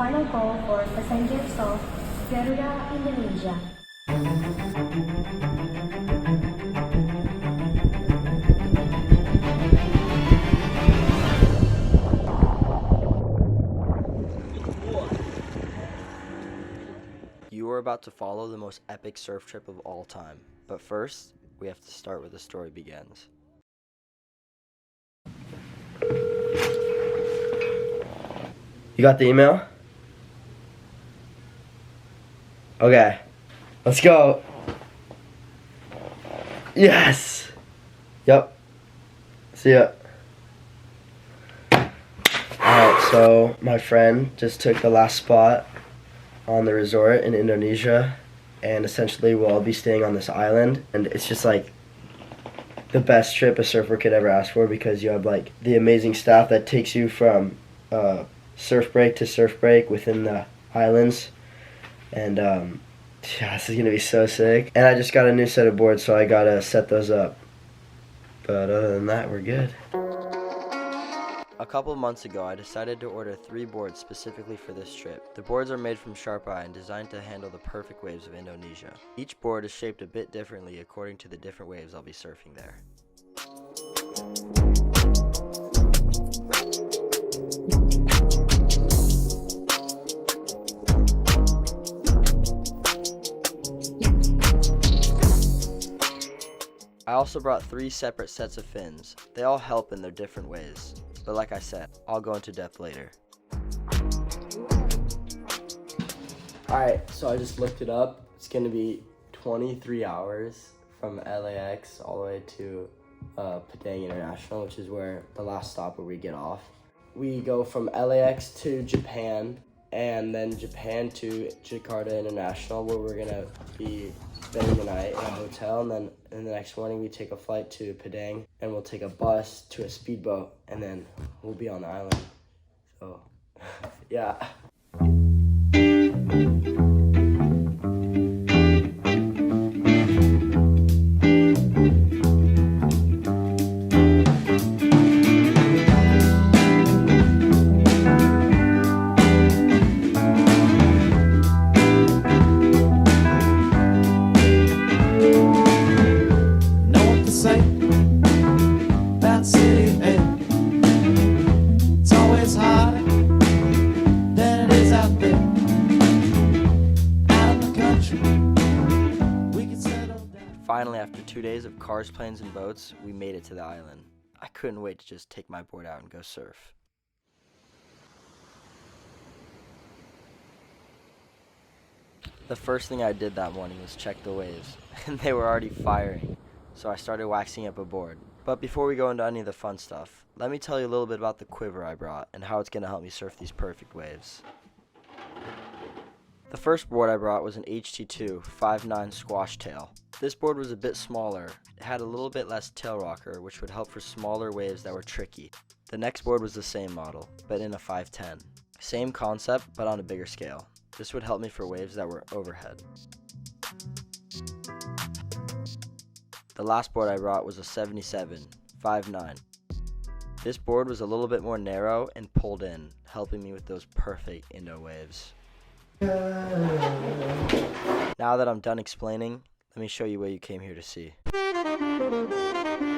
final call for passengers of Garuda, Indonesia. You are about to follow the most epic surf trip of all time. But first, we have to start where the story begins. You got the email? Okay, let's go. Yes! Yep. See ya. Alright, so my friend just took the last spot on the resort in Indonesia, and essentially we'll all be staying on this island, and it's just like the best trip a surfer could ever ask for, because you have like the amazing staff that takes you from surf break to surf break within the islands, and yeah, this is gonna be so sick. And I just got a new set of boards, so I gotta set those up, but other than that, we're good. A couple months ago, I decided to order 3 boards specifically for this trip. The boards are made from sharp eye and designed to handle the perfect waves of Indonesia. Each board is shaped a bit differently according to the different waves I'll be surfing there. I also brought 3 separate sets of fins. They all help in their different ways. But like I said, I'll go into depth later. Alright, so I just looked it up. It's going to be 23 hours from LAX all the way to Padang International, which is where the last stop where we get off. We go from LAX to Japan, and then Japan to Jakarta International, where we're going to be spending the night in a hotel, and then in the next morning we take a flight to Padang, and we'll take a bus to a speedboat, and then we'll be on the island. So, yeah. Finally, after 2 days of cars, planes, and boats, we made it to the island. I couldn't wait to just take my board out and go surf. The first thing I did that morning was check the waves, and they were already firing, so I started waxing up a board. But before we go into any of the fun stuff, let me tell you a little bit about the quiver I brought and how it's going to help me surf these perfect waves. The first board I brought was an HT2 5'9" squash tail. This board was a bit smaller. It had a little bit less tail rocker, which would help for smaller waves that were tricky. The next board was the same model, but in a 5'10". Same concept, but on a bigger scale. This would help me for waves that were overhead. The last board I brought was a 77 5'9". This board was a little bit more narrow and pulled in, helping me with those perfect Indo waves. Now that I'm done explaining, let me show you what you came here to see.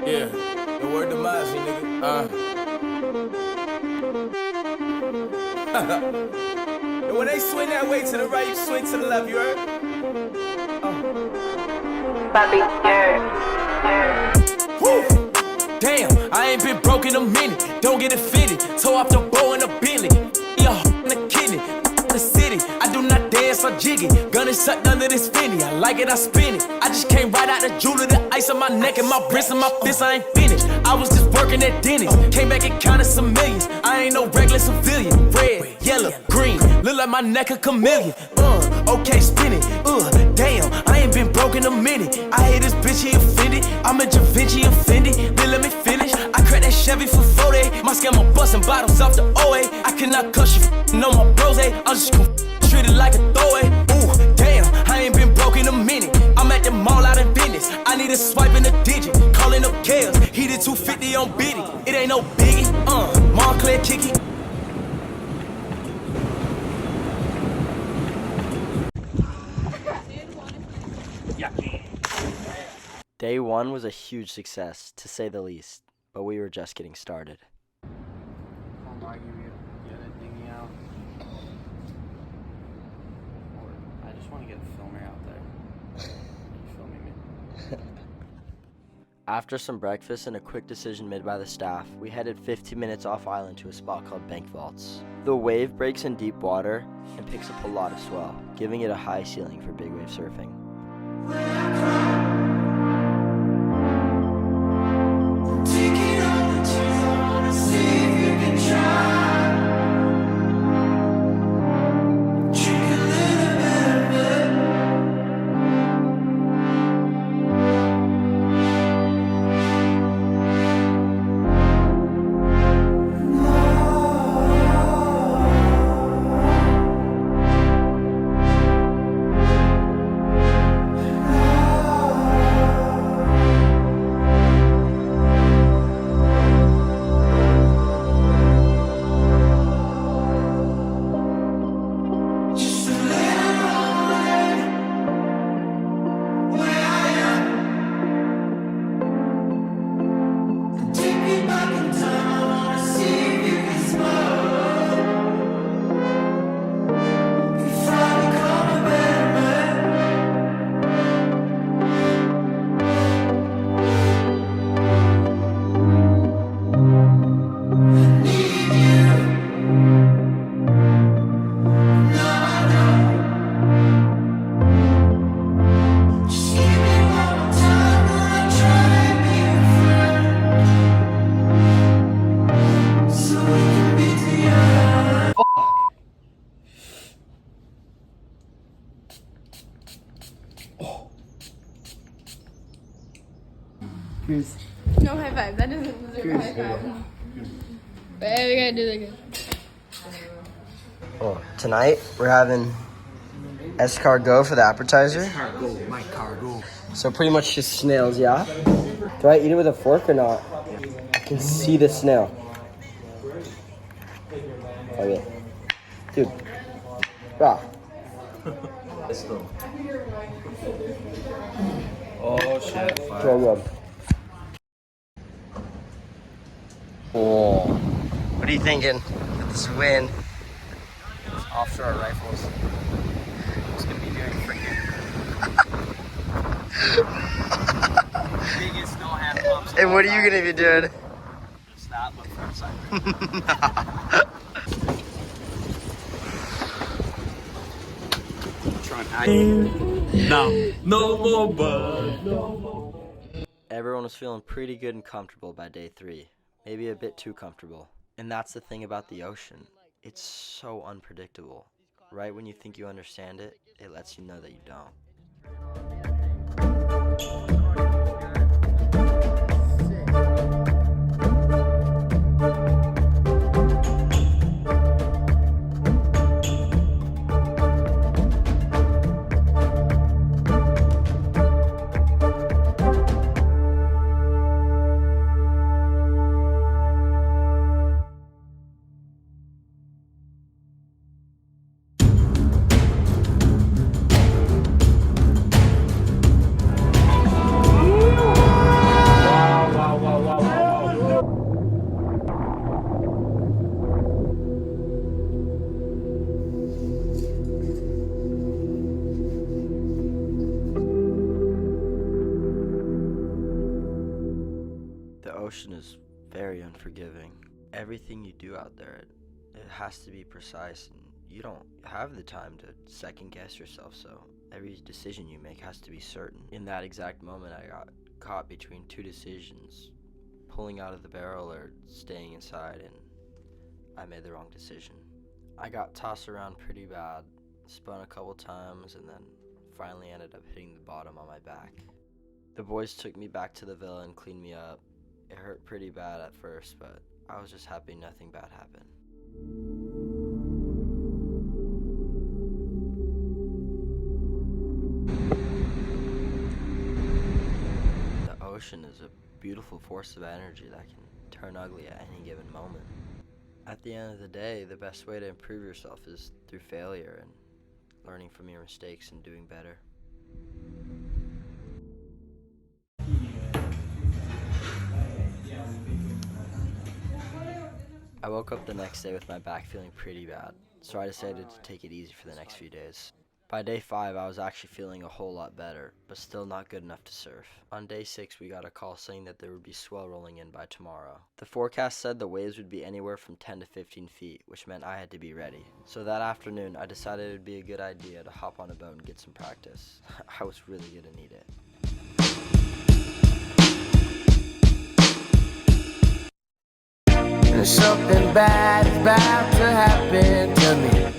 Yeah, the word demise, nigga. And when they swing that way to the right, you swing to the left, you heard? Papi, Woo! Damn, I ain't been broke in a minute. Don't get it fitted. Toe off the bow in a Bentley. Yo, in the kidney. The city, I do not dance or jiggy. Gun is sucked under this finny. I like it, I spin it. I just came right out the jeweler, the ice on my neck and my wrist and my fist. I ain't finished. I was just working at Denny's. Came back and counted some millions. I ain't no regular civilian. Red, yellow, green. Look like my neck a chameleon. Okay, spin it. Damn, I ain't been broke in a minute. I hate this bitch, he offended. I'm a Da Vinci offended. Then let me finish. I cracked that Chevy for 40. My scammer busting bottles off the OA. I cannot cuss you, no more bros. I'm just treated like a throwaway. Ooh, damn, I ain't been broke in a minute. I'm at the mall out in business. I need a swipe in a digit. Calling up Kales. He did 250 on Biddy. It ain't no biggie. Montclair kicky. Day 1 was a huge success, to say the least, but we were just getting started. I just want to get a filmer out there. You filming me? After some breakfast and a quick decision made by the staff, we headed 15 minutes off island to a spot called Bank Vaults. The wave breaks in deep water and picks up a lot of swell, giving it a high ceiling for big wave surfing. No high five. That doesn't deserve a high five. Wait, we gotta do that again. Oh, tonight we're having escargot for the appetizer. Escargot, my cargo. So pretty much just snails, yeah? Do I eat it with a fork or not? I can see the snail. Okay. Dude. Raw. Oh shit. So good. Oh. What are you thinking with this wind? Offshore rifles. It's gonna be doing freaking biggest no hand pumps. And what are you gonna be doing? Just that, but front side. No more bud. Everyone was feeling pretty good and comfortable by day 3. Maybe a bit too comfortable. And that's the thing about the ocean. It's so unpredictable. Right when you think you understand it, it lets you know that you don't. The ocean is very unforgiving. Everything you do out there, it has to be precise, and you don't have the time to second guess yourself, so every decision you make has to be certain. In that exact moment, I got caught between two decisions, pulling out of the barrel or staying inside, and I made the wrong decision. I got tossed around pretty bad, spun a couple times, and then finally ended up hitting the bottom on my back. The boys took me back to the villa and cleaned me up. It hurt pretty bad at first, but I was just happy nothing bad happened. The ocean is a beautiful force of energy that can turn ugly at any given moment. At the end of the day, the best way to improve yourself is through failure and learning from your mistakes and doing better. I woke up the next day with my back feeling pretty bad, so I decided to take it easy for the next few days. By day 5, I was actually feeling a whole lot better, but still not good enough to surf. On day 6, we got a call saying that there would be swell rolling in by tomorrow. The forecast said the waves would be anywhere from 10 to 15 feet, which meant I had to be ready. So that afternoon, I decided it would be a good idea to hop on a boat and get some practice. I was really gonna need it. And something bad is about to happen to me.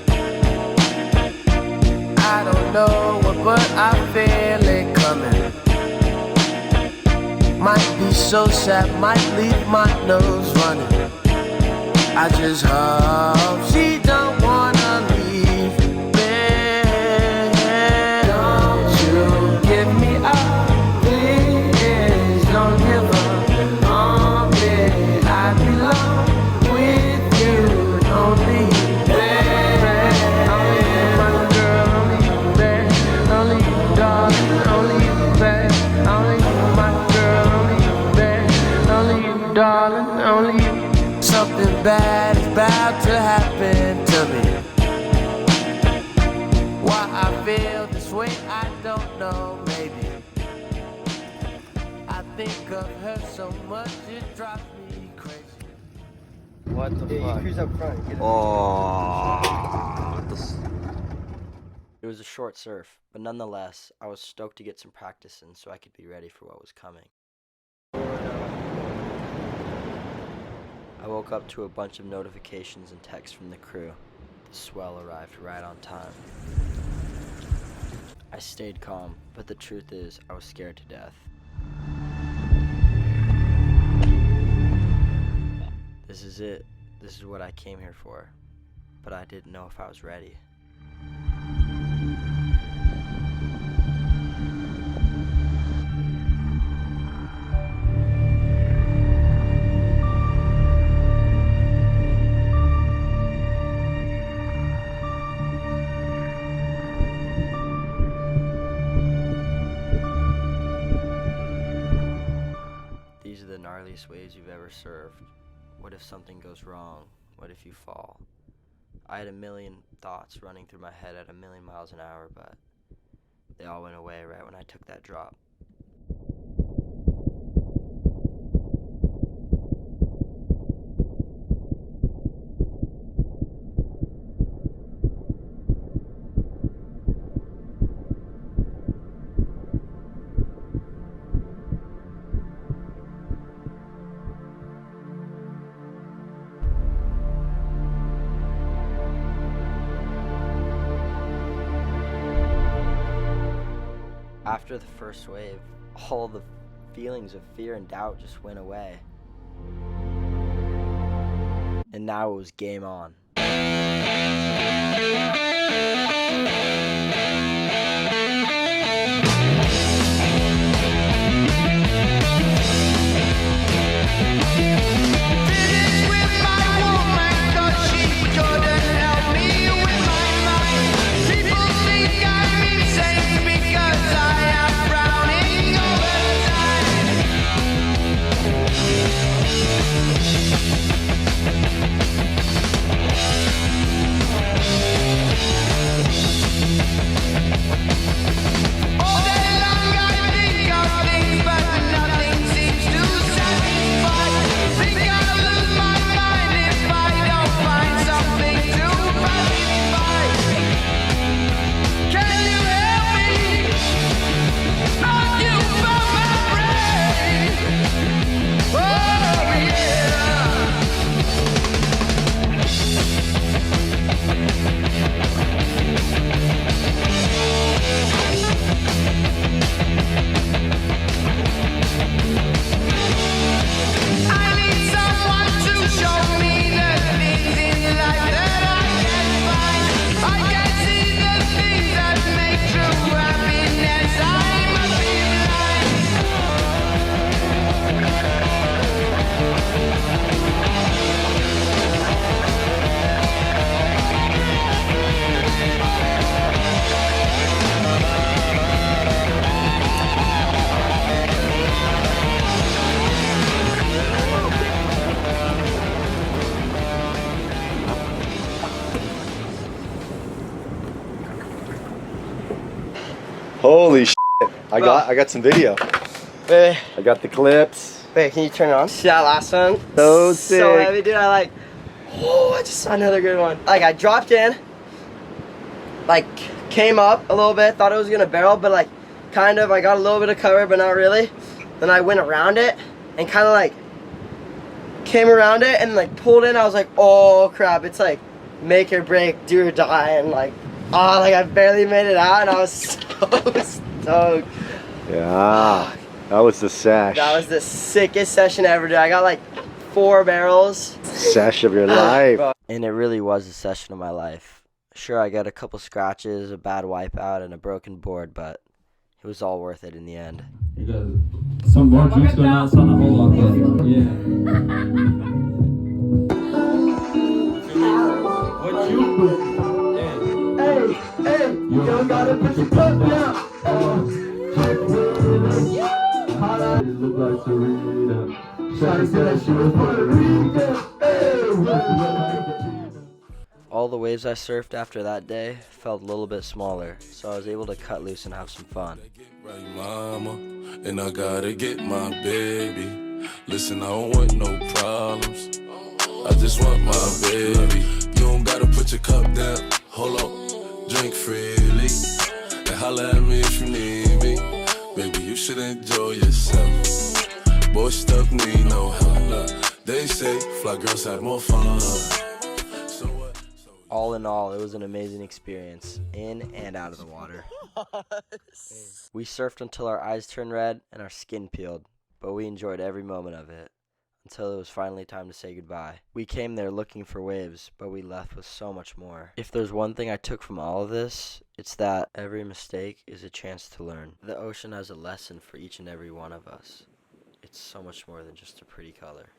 I don't know what, but I feel it coming. Might be so sad, might leave my nose running. I just hope she don't wanna leave me. Don't you give me up, please. Don't give up on me. I belong with you, only you, baby. Only you, my girl, only you, baby. Only you, darling, only you, baby. Only you, my girl, only you, baby. Only you, darling, only you. Something bad is about to happen to me. Why I feel this way, I don't know, maybe. I think of her so much, it drives me crazy. What the fuck? You cruise up front. It was a short surf, but nonetheless, I was stoked to get some practice in so I could be ready for what was coming. I woke up to a bunch of notifications and texts from the crew. The swell arrived right on time. I stayed calm, but the truth is, I was scared to death. This is it. This is what I came here for. But I didn't know if I was ready. These are the gnarliest waves you've ever surfed. What if something goes wrong? What if you fall? I had a million thoughts running through my head at 1,000,000 miles an hour, but they all went away right when I took that drop. After the first wave, all the feelings of fear and doubt just went away. And now it was game on. Holy shit. I got some video. Wait, I got the clips. wait, can you turn it on? See that last one? So So sick. heavy, dude. I just saw another good one. Like, I dropped in, like, came up a little bit, thought it was gonna barrel, but like, kind of, I got a little bit of cover, but not really. Then I went around it and kind of like came around it and like pulled in. I was like, oh crap, it's like make or break, do or die, and like, like I barely made it out, and I was so stoked. Yeah. That was the sesh. That was the sickest session ever, dude. I got like 4 barrels. Sesh of your life. And it really was a session of my life. Sure, I got a couple scratches, a bad wipeout, and a broken board, but it was all worth it in the end. You got some more drinks going on, son. Hold on, but yeah. What you? Hey, you don't gotta put your cup down. It looked like Serena. Shawty said that she was Puerto Rican. All the waves I surfed after that day felt a little bit smaller, so I was able to cut loose and have some fun. Right, mama, and I gotta get my baby. Listen, I don't want no problems. I just want my baby. You don't gotta put your cup down. Hold on, drink freely, and holla at me if you need me. Baby, you should enjoy yourself. Boy, stuff need no help. They say fly girls have more fun. So what? All in all, it was an amazing experience, in and out of the water. We surfed until our eyes turned red and our skin peeled, but we enjoyed every moment of it, until it was finally time to say goodbye. We came there looking for waves, but we left with so much more. If there's one thing I took from all of this, it's that every mistake is a chance to learn. The ocean has a lesson for each and every one of us. It's so much more than just a pretty color.